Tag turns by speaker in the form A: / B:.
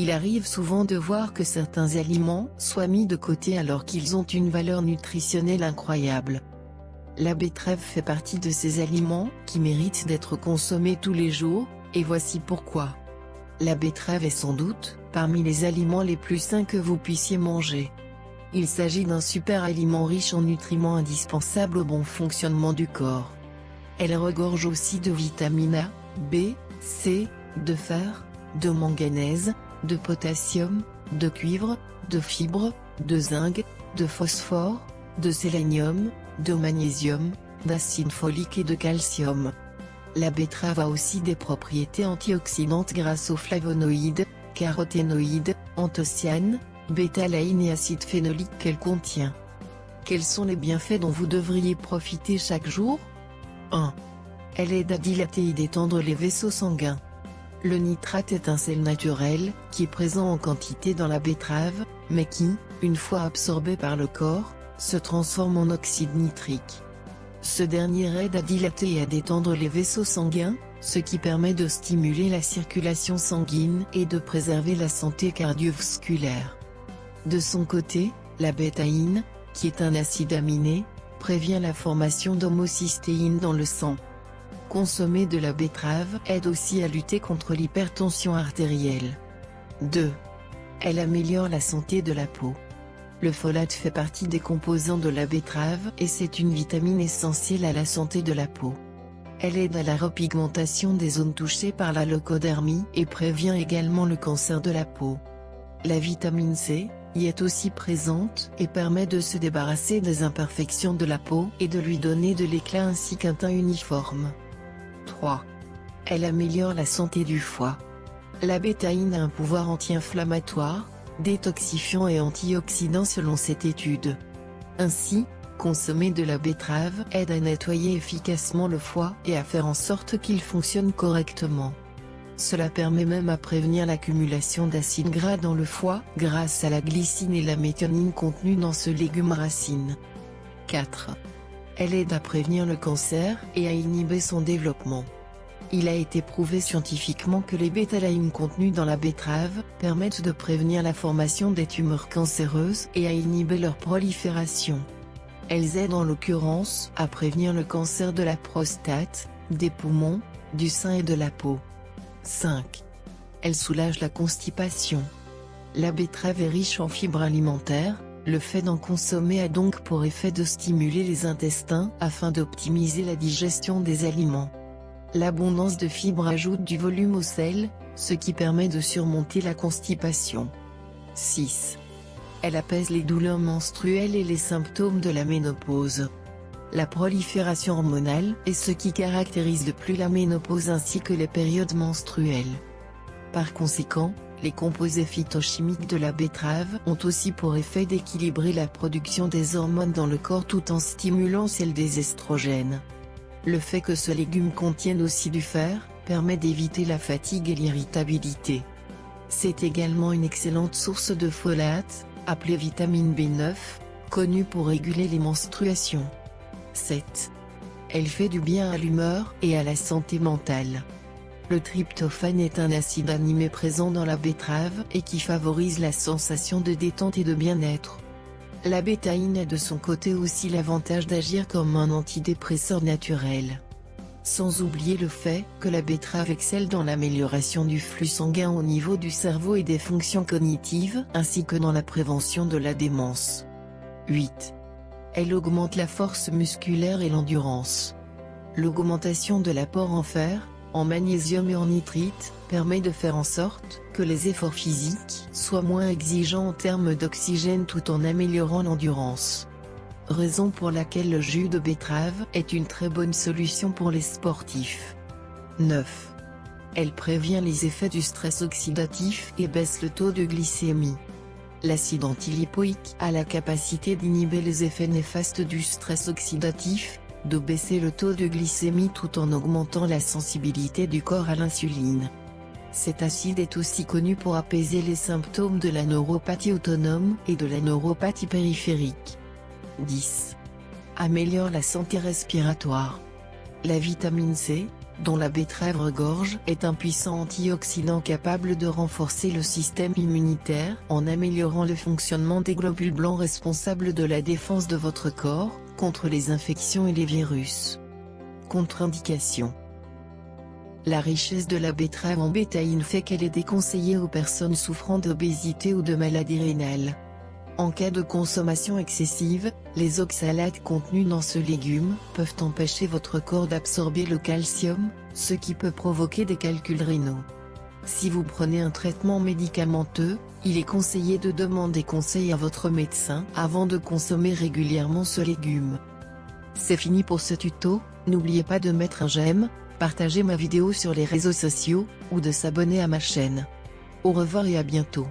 A: Il arrive souvent de voir que certains aliments soient mis de côté alors qu'ils ont une valeur nutritionnelle incroyable. La betterave fait partie de ces aliments qui méritent d'être consommés tous les jours, et voici pourquoi. La betterave est sans doute parmi les aliments les plus sains que vous puissiez manger. Il s'agit d'un super aliment riche en nutriments indispensables au bon fonctionnement du corps. Elle regorge aussi de vitamines A, B, C, de fer, de manganèse, de potassium, de cuivre, de fibres, de zinc, de phosphore, de sélénium, de magnésium, d'acide folique et de calcium. La betterave a aussi des propriétés antioxydantes grâce aux flavonoïdes, caroténoïdes, anthocyanes, bêta-alanine et acide phénolique qu'elle contient. Quels sont les bienfaits dont vous devriez profiter chaque jour? 1. Elle aide à dilater et détendre les vaisseaux sanguins. Le nitrate est un sel naturel, qui est présent en quantité dans la betterave, mais qui, une fois absorbé par le corps, se transforme en oxyde nitrique. Ce dernier aide à dilater et à détendre les vaisseaux sanguins, ce qui permet de stimuler la circulation sanguine et de préserver la santé cardiovasculaire. De son côté, la bétaïne, qui est un acide aminé, prévient la formation d'homocystéine dans le sang. Consommer de la betterave aide aussi à lutter contre l'hypertension artérielle. 2. Elle améliore la santé de la peau. Le folate fait partie des composants de la betterave et c'est une vitamine essentielle à la santé de la peau. Elle aide à la repigmentation des zones touchées par la leucodermie et prévient également le cancer de la peau. La vitamine C y est aussi présente et permet de se débarrasser des imperfections de la peau et de lui donner de l'éclat ainsi qu'un teint uniforme. 3. Elle améliore la santé du foie. La bétaïne a un pouvoir anti-inflammatoire, détoxifiant et antioxydant selon cette étude. Ainsi, consommer de la betterave aide à nettoyer efficacement le foie et à faire en sorte qu'il fonctionne correctement. Cela permet même à prévenir l'accumulation d'acides gras dans le foie grâce à la glycine et la méthionine contenues dans ce légume racine. 4. Elle aide à prévenir le cancer et à inhiber son développement. Il a été prouvé scientifiquement que les bêta-alanines contenues dans la betterave permettent de prévenir la formation des tumeurs cancéreuses et à inhiber leur prolifération. Elles aident en l'occurrence à prévenir le cancer de la prostate, des poumons, du sein et de la peau. 5. Elle soulage la constipation. La betterave est riche en fibres alimentaires, le fait d'en consommer a donc pour effet de stimuler les intestins afin d'optimiser la digestion des aliments. L'abondance de fibres ajoute du volume au sel, ce qui permet de surmonter la constipation. 6. Elle apaise les douleurs menstruelles et les symptômes de la ménopause. La prolifération hormonale est ce qui caractérise le plus la ménopause ainsi que les périodes menstruelles. Par conséquent, les composés phytochimiques de la betterave ont aussi pour effet d'équilibrer la production des hormones dans le corps tout en stimulant celle des estrogènes. Le fait que ce légume contienne aussi du fer, permet d'éviter la fatigue et l'irritabilité. C'est également une excellente source de folate, appelée vitamine B9, connue pour réguler les menstruations. 7. Elle fait du bien à l'humeur et à la santé mentale. Le tryptophane est un acide aminé présent dans la betterave et qui favorise la sensation de détente et de bien-être. La bétaïne a de son côté aussi l'avantage d'agir comme un antidépresseur naturel. Sans oublier le fait que la betterave excelle dans l'amélioration du flux sanguin au niveau du cerveau et des fonctions cognitives ainsi que dans la prévention de la démence. 8. Elle augmente la force musculaire et l'endurance. L'augmentation de l'apport en fer, en magnésium et en nitrite, permet de faire en sorte que les efforts physiques soient moins exigeants en termes d'oxygène tout en améliorant l'endurance. Raison pour laquelle le jus de betterave est une très bonne solution pour les sportifs. 9. Elle prévient les effets du stress oxydatif et baisse le taux de glycémie. L'acide antilipoïque a la capacité d'inhiber les effets néfastes du stress oxydatif, de baisser le taux de glycémie tout en augmentant la sensibilité du corps à l'insuline. Cet acide est aussi connu pour apaiser les symptômes de la neuropathie autonome et de la neuropathie périphérique. 10. Améliore la santé respiratoire. La vitamine C, dont la betterave regorge, est un puissant antioxydant capable de renforcer le système immunitaire en améliorant le fonctionnement des globules blancs responsables de la défense de votre corps contre les infections et les virus. Contre-indication. La richesse de la betterave en bétaïne fait qu'elle est déconseillée aux personnes souffrant d'obésité ou de maladies rénales. En cas de consommation excessive, les oxalates contenus dans ce légume peuvent empêcher votre corps d'absorber le calcium, ce qui peut provoquer des calculs rénaux. Si vous prenez un traitement médicamenteux, il est conseillé de demander conseil à votre médecin avant de consommer régulièrement ce légume. C'est fini pour ce tuto, n'oubliez pas de mettre un j'aime, partager ma vidéo sur les réseaux sociaux, ou de s'abonner à ma chaîne. Au revoir et à bientôt.